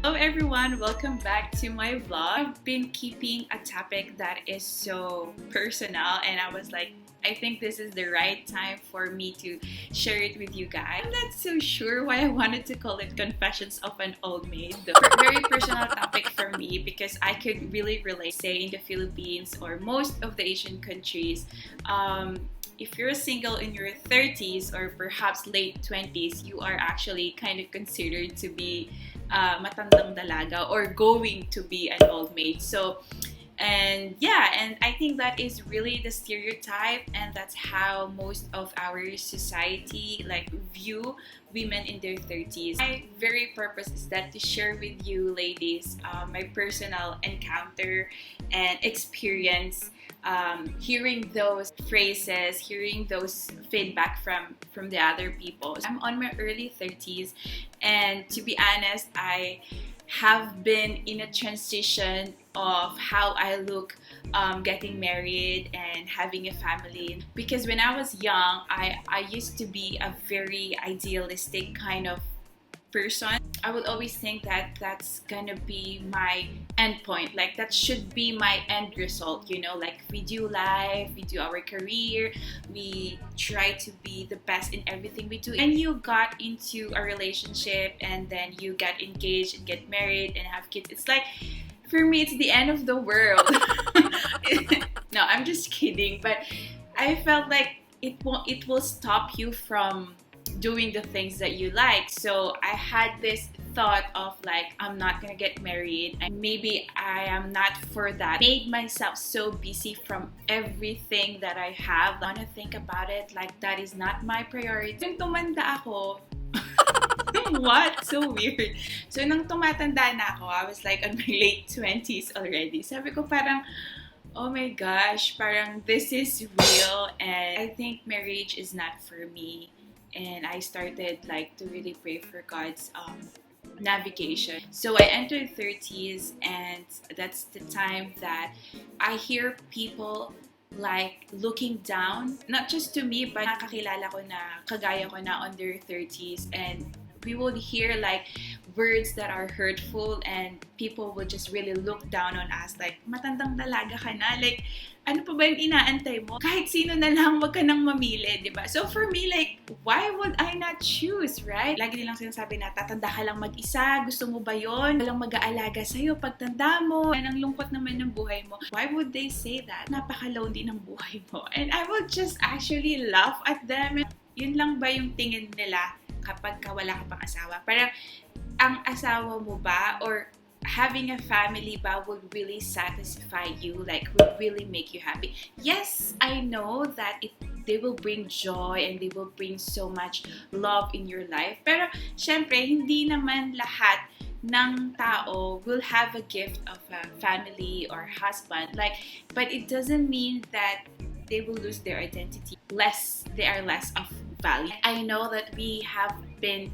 Hello everyone, welcome back to my vlog. I've been keeping a topic that is so personal and I was like, I think this is the right time for me to share it with you guys. I'm not so sure why I wanted to call it Confessions of an Old Maid. Very personal topic for me because I could really relate, say in the Philippines or most of the Asian countries, if you're single in your 30s or perhaps late 20s, you are actually kind of considered to be Matandang Dalaga or going to be an old maid. And I think that is really the stereotype, and that's how most of our society view women in their 30s. My very purpose is that to share with you ladies my personal encounter and experience, hearing those phrases, hearing those feedback from the other people. I'm on my early 30s, and to be honest, I have been in a transition of how I look getting married and having a family. Because when I was young, I used to be a very idealistic kind of person. I would always think that that's gonna be my end point, like that should be my end result, you know, like we do life, we do our career, we try to be the best in everything we do. And you got into a relationship and then you get engaged and get married and have kids, it's like, for me, it's the end of the world. No, I'm just kidding, but I felt like it will stop you from doing the things that you like. So I had this thought of like, I'm not gonna get married and maybe I am not for that. Made myself so busy from everything that I have. I wanna think about it like that is not my priority. Nung tumanda ako, what? So weird. So nung tumatanda na ako, I was like on my late 20s already. Sabi ko parang, oh my gosh, parang this is real and I think marriage is not for me. And I started like to really pray for God's navigation. So I entered 30s, and that's the time that I hear people like looking down, not just to me, but nakakilala ko na kagaya ko na on their 30s, and we would hear like words that are hurtful and people would just really look down on us like, matandang dalaga ka na, like ano pa ba yung inaantay mo? Kahit sino na lang, wag ka nang mamili, di ba? So for me, like, why would I not choose, right? Lagi nilang sinasabi na, tatanda ka lang mag-isa, gusto mo ba yon? Walang mag-aalaga sa'yo pagtanda mo, yan ang lungkot naman ng buhay mo. Why would they say that? Napaka-lonely ng buhay mo. And I would just actually laugh at them. Yun lang ba yung tingin nila kapag wala ka pang asawa? Parang, ang asawa mo ba, or having a family ba would really satisfy you, like would really make you happy? Yes, I know that they will bring joy and they will bring so much love in your life. Pero syempre, hindi naman lahat ng tao will have a gift of a family or husband. Like, but it doesn't mean that they will lose their identity. They are less of value. I know that we have been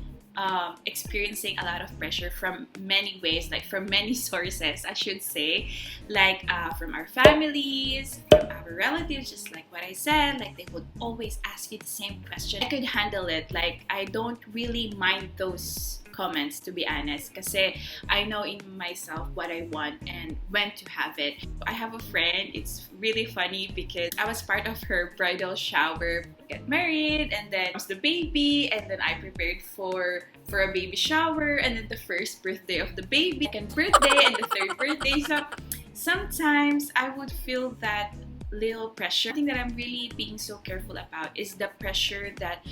experiencing a lot of pressure from many ways, like from many sources, I should say, like from our families, from our relatives, just like what I said, like they would always ask you the same question. I could handle it, like I don't really mind those comments, to be honest, kasi I know in myself what I want and when to have it. I have a friend, it's really funny because I was part of her bridal shower, get married, and then was the baby, and then I prepared for a baby shower, and then the first birthday of the baby, second birthday, and the third birthday. So sometimes I would feel that little pressure. Something that I'm really being so careful about is the pressure that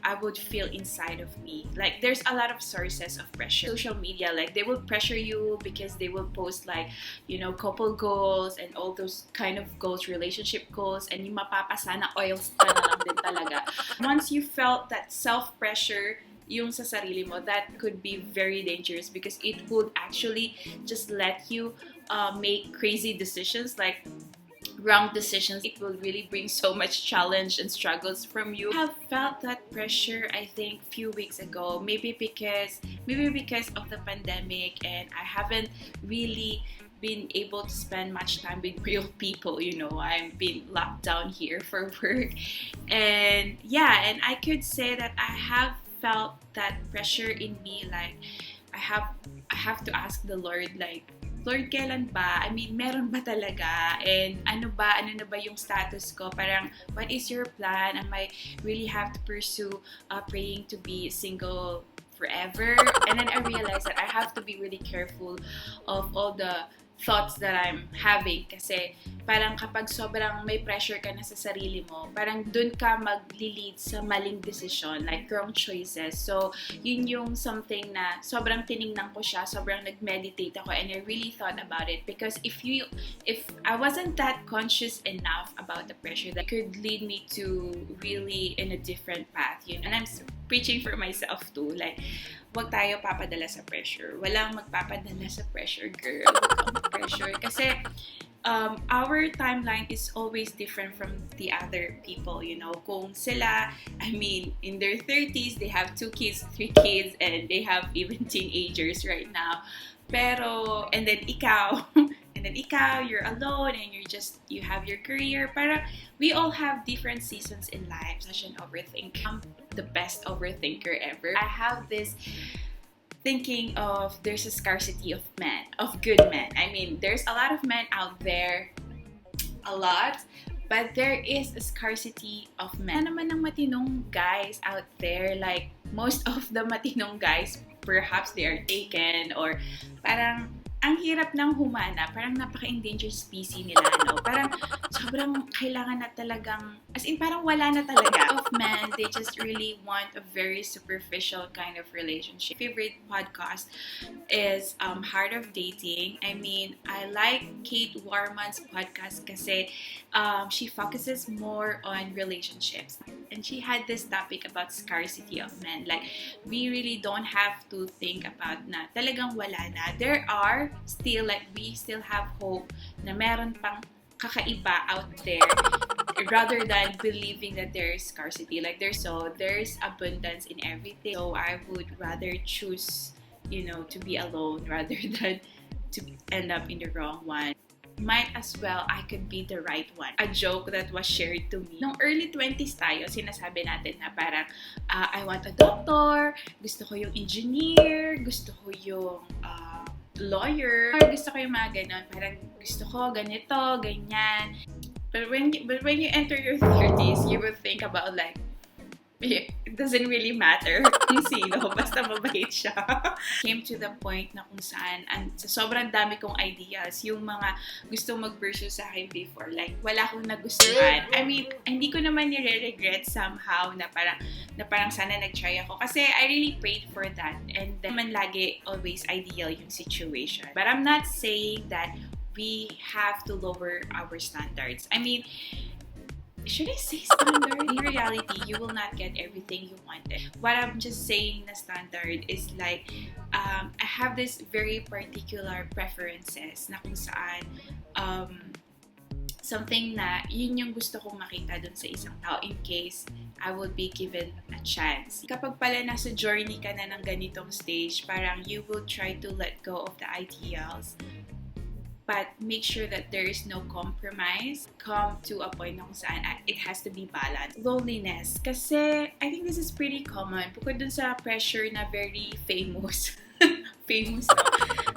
I would feel inside of me. Like there's a lot of sources of pressure. Social media, like they will pressure you because they will post like, you know, couple goals and all those kind of goals, relationship goals, and yung mapapasa na oils pa na lang din talaga. Once you felt that self-pressure yung sa sarili mo, that could be very dangerous because it would actually just let you make crazy decisions, like wrong decisions. It will really bring so much challenge and struggles from you. I have felt that pressure, I think, few weeks ago, maybe because of the pandemic, and I haven't really been able to spend much time with real people. You know, I'm being locked down here for work, and yeah, and I could say that I have felt that pressure in me, like I I have to ask the Lord, like, Lord, kailan ba? I mean, meron ba talaga? And ano na ba yung status ko? Parang, what is your plan? Am I really have to pursue praying to be single forever? And then I realized that I have to be really careful of all the thoughts that I'm having kasi parang kapag sobrang may pressure ka na sa sarili mo, parang dun ka mag-lead sa maling decision, like wrong choices. So, yun yung something na sobrang tiningnan ko siya, sobrang nag-meditate ako, and I really thought about it because if I wasn't that conscious enough about the pressure, that could lead me to really in a different path, you know. And I'm preaching for myself too, like, wag tayo papadala sa pressure. Walang magpapadala sa pressure, girl. Pressure. Kasi our timeline is always different from the other people, you know. Kung sila, I mean, in their 30s, they have 2 kids, 3 kids, and they have even teenagers right now. Pero, and then ikaw, you're alone and you have your career. Para we all have different seasons in life. Such an overthinker. I'm the best overthinker ever. I have this thinking of there's a scarcity of men, of good men. I mean, there's a lot of men out there, a lot, but there is a scarcity of men. Ano naman ng matinong guys out there, like most of the matinong guys, perhaps they are taken or parang ang hirap ng humana, parang napaka-endangered species nila, no? Parang sobrang kailangan na talagang, as in parang wala na talaga of men. They just really want a very superficial kind of relationship. Favorite podcast is Heart of Dating. I mean, I like Kait Warman's podcast kasi she focuses more on relationships. And she had this topic about scarcity of men. Like, we really don't have to think about na talagang wala na. There are still, like, we still have hope na meron pang kakaiba out there rather than believing that there is scarcity. Like, there's abundance in everything. So I would rather choose, you know, to be alone rather than to end up in the wrong one. Might as well, I could be the right one. A joke that was shared to me. Nung early 20s tayo, sinasabi natin na parang, I want a doctor, gusto ko yung engineer, gusto ko yung lawyer, gusto ko yung mga ganon. Parang gusto ko ganito, ganyan. But when you enter your 30s, you will think about like, it doesn't really matter kung sino, basta mabait siya. Came to the point na kung saan, sa sobrang dami kong ideas, yung mga gusto mag-pursue sa akin before, like, wala akong nagustuhan. I mean, hindi ko naman nire-regret somehow na parang sana nag-try ako. Kasi I really prayed for that. And then, man lagi, always ideal yung situation. But I'm not saying that we have to lower our standards. I mean, should I say standard? In reality, you will not get everything you wanted. What I'm just saying na standard is like, I have this very particular preferences na kung saan something na yun yung gusto kong makita dun sa isang tao in case I will be given a chance. Kapag pala nasa journey ka na ng ganitong stage, parang you will try to let go of the ideals, but make sure that there is no compromise. Come to a point na kung saan it has to be balanced. Loneliness. Kasi I think this is pretty common. Bukod dun sa pressure na very famous. famous.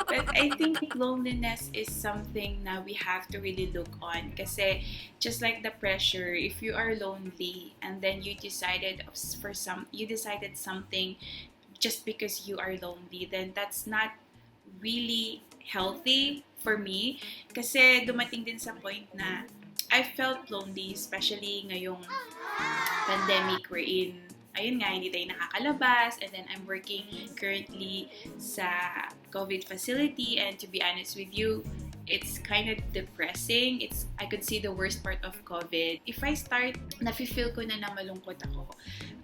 But I think loneliness is something na we have to really look on. Kasi just like the pressure, if you are lonely and then you decided something just because you are lonely, then that's not really healthy for me. Kasi dumating din sa point na I felt lonely, especially ngayong pandemic wherein, ayun nga, hindi tayo nakakalabas, and then I'm working currently sa COVID facility, and to be honest with you, it's kind of depressing. I could see the worst part of COVID. If I start, nafe-feel ko na malungkot ako,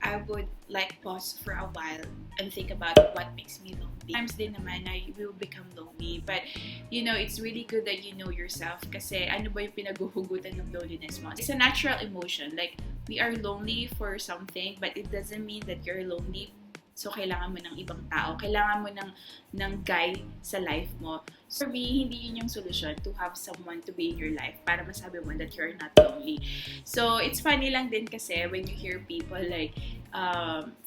I would like pause for a while and think about what makes me lonely. Times din naman na you will become lonely, but you know, it's really good that you know yourself kasi ano ba yung pinaguhugutan ng loneliness mo. It's a natural emotion. Like, we are lonely for something, but it doesn't mean that you're lonely. So, kailangan mo ng ibang tao. Kailangan mo ng guy sa life mo. So, for me, hindi yun yung solution to have someone to be in your life para masabi mo that you're not lonely. So, it's funny lang din kasi when you hear people like,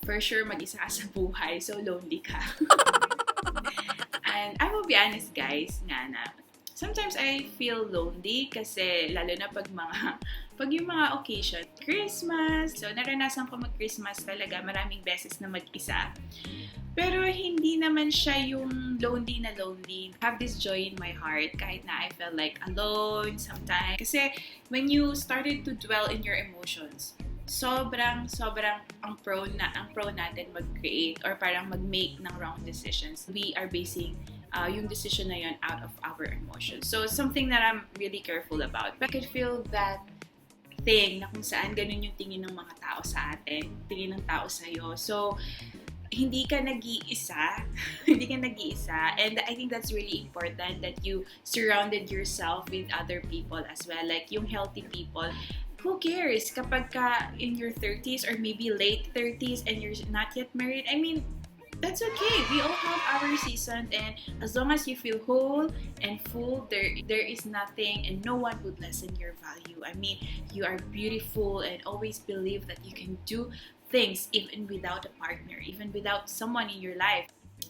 for sure, mag-isa ka sa buhay, so lonely ka. And I will be honest guys, nga na, sometimes I feel lonely kasi lalo na pag yung mga occasion, Christmas. So naranasan ko mag-Christmas talaga maraming beses na mag-isa. Pero hindi naman siya yung lonely na lonely. I have this joy in my heart kahit na I felt like alone sometimes. Kasi when you started to dwell in your emotions, sobrang ang prone natin mag-create or parang mag-make ng wrong decisions. We are basing yung decision na yun out of our emotions. So something that I'm really careful about. But I could feel that thing na kung saan ganun yung tingin ng mga tao sa atin, tingin ng tao sa'yo. So hindi ka nag-iisa. Hindi ka nag-iisa. And I think that's really important that you surrounded yourself with other people as well. Like yung healthy people. Who cares kapag ka in your 30s or maybe late 30s and you're not yet married? I mean, that's okay. We all have our season, and as long as you feel whole and full, there is nothing and no one would lessen your value. I mean, you are beautiful and always believe that you can do things even without a partner, even without someone in your life.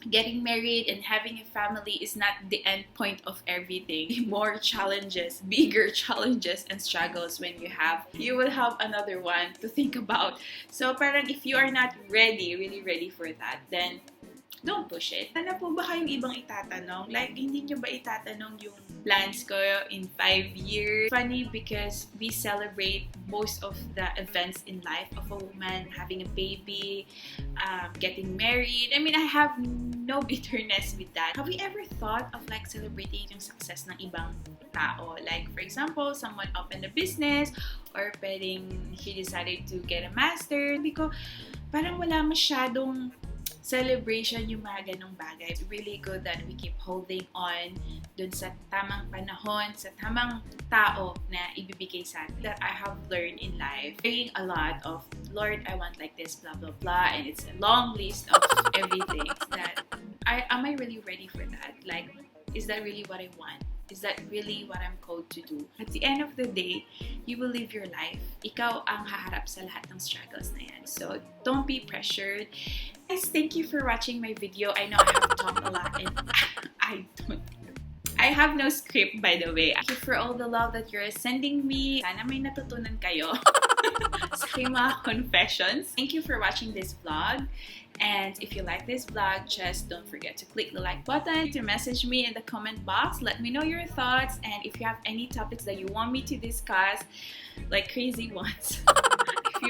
Getting married and having a family is not the end point of everything. More challenges, bigger challenges and struggles when you will have another one to think about. So parang if you are not really ready for that, then don't push it. Ano po ba kayong ibang itatanong? Like, hindi nyo ba itatanong yung plans ko in 5 years? Funny because we celebrate most of the events in life of a woman, having a baby, getting married. I mean, I have no bitterness with that. Have we ever thought of like celebrating yung success ng ibang tao? Like, for example, someone opened a business or pwedeng he decided to get a master. Because parang wala masyadong celebration yung mga ganong bagay. It's really good that we keep holding on dun sa tamang panahon, sa tamang tao na ibibigay sa atin. That I have learned in life, praying a lot of, Lord, I want like this, blah, blah, blah, and it's a long list of everything that, am I really ready for that? Like, is that really what I want? Is that really what I'm called to do? At the end of the day, you will live your life. Ikaw ang haharap sa lahat ng struggles na yan. So, don't be pressured. Guys, thank you for watching my video. I know I have talked a lot and I have no script, by the way. Thank you for all the love that you're sending me. Sana may natutunan kayo sa aking mga confessions. Thank you for watching this vlog. And if you like this vlog, just don't forget to click the like button, to message me in the comment box. Let me know your thoughts, and if you have any topics that you want me to discuss, like crazy ones. if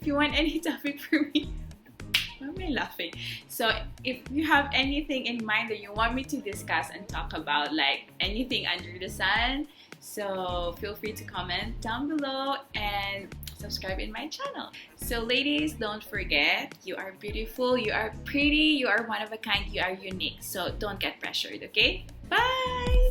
you want any topic for me, why am I laughing? So if you have anything in mind that you want me to discuss and talk about, like anything under the sun, so feel free to comment down below and subscribe in my channel. So ladies, don't forget, you are beautiful, you are pretty, you are one of a kind, you are unique. So don't get pressured, okay? Bye!